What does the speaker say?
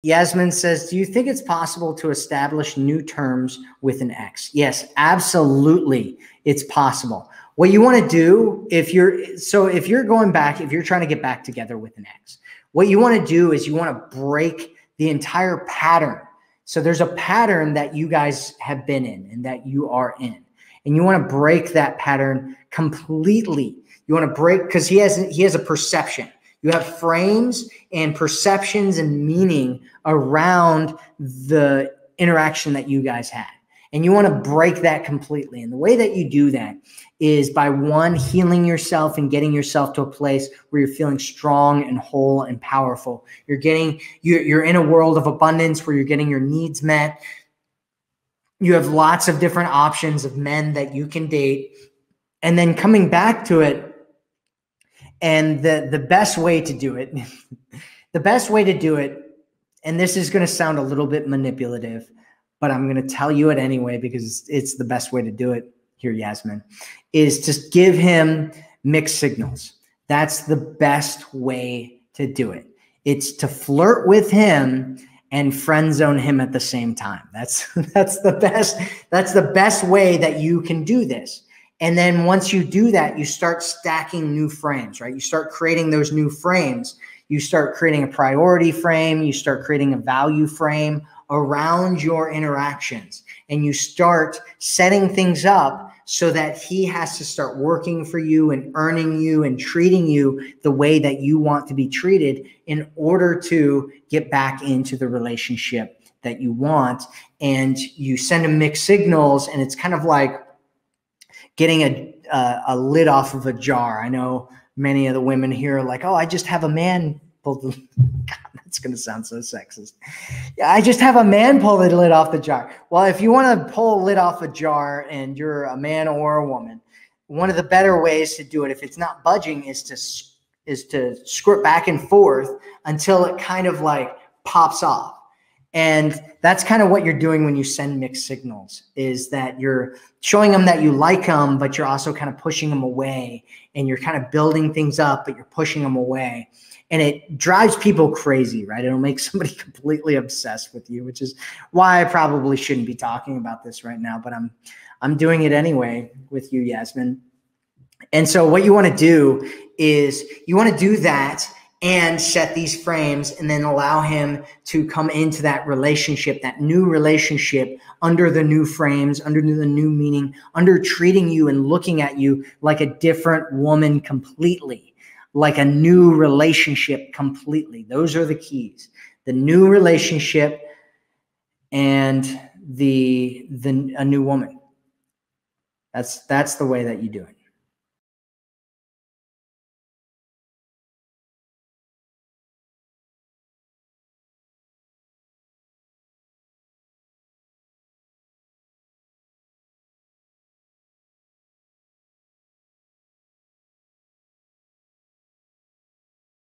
Yasmin says, do you think it's possible to establish new terms with an ex? Yes, absolutely. It's possible. What you want to do if you're going back, if you're trying to get back together with an ex, what you want to do is you want to break the entire pattern. So there's a pattern that you guys have been in and that you are in, and you want to break that pattern completely. You want to break, because he has a perception. You have frames and perceptions and meaning around the interaction that you guys had. And you want to break that completely. And the way that you do that is by, one, healing yourself and getting yourself to a place where you're feeling strong and whole and powerful. You're in a world of abundance where you're getting your needs met. You have lots of different options of men that you can date. And then coming back to it, and the best way to do it, and this is going to sound a little bit manipulative, but I'm going to tell you it anyway because it's the best way to do it here, Yasmin, is to give him mixed signals. That's the best way to do it. It's to flirt with him and friend zone him at the same time. That's the best way that you can do this. And then once you do that, you start stacking new frames, right? You start creating those new frames. You start creating a priority frame. You start creating a value frame around your interactions. And you start setting things up so that he has to start working for you and earning you and treating you the way that you want to be treated in order to get back into the relationship that you want. And you send him mixed signals, and it's kind of like getting a lid off of a jar. I know many of the women here are like, oh, I just have a man pull the, God, that's going to sound so sexist. Yeah, I just have a man pull the lid off the jar. Well, if you want to pull a lid off a jar and you're a man or a woman, one of the better ways to do it, if it's not budging, is to squirt back and forth until it kind of like pops off. And that's kind of what you're doing when you send mixed signals, is that you're showing them that you like them, but you're also kind of pushing them away, and you're kind of building things up, but you're pushing them away. And it drives people crazy, right? It'll make somebody completely obsessed with you, which is why I probably shouldn't be talking about this right now, but I'm doing it anyway with you, Yasmin. And so what you want to do is you want to do that and set these frames, and then allow him to come into that relationship, that new relationship, under the new frames, under the new meaning, under treating you and looking at you like a different woman completely, like a new relationship completely. Those are the keys. The new relationship and a new woman. That's the way that you do it.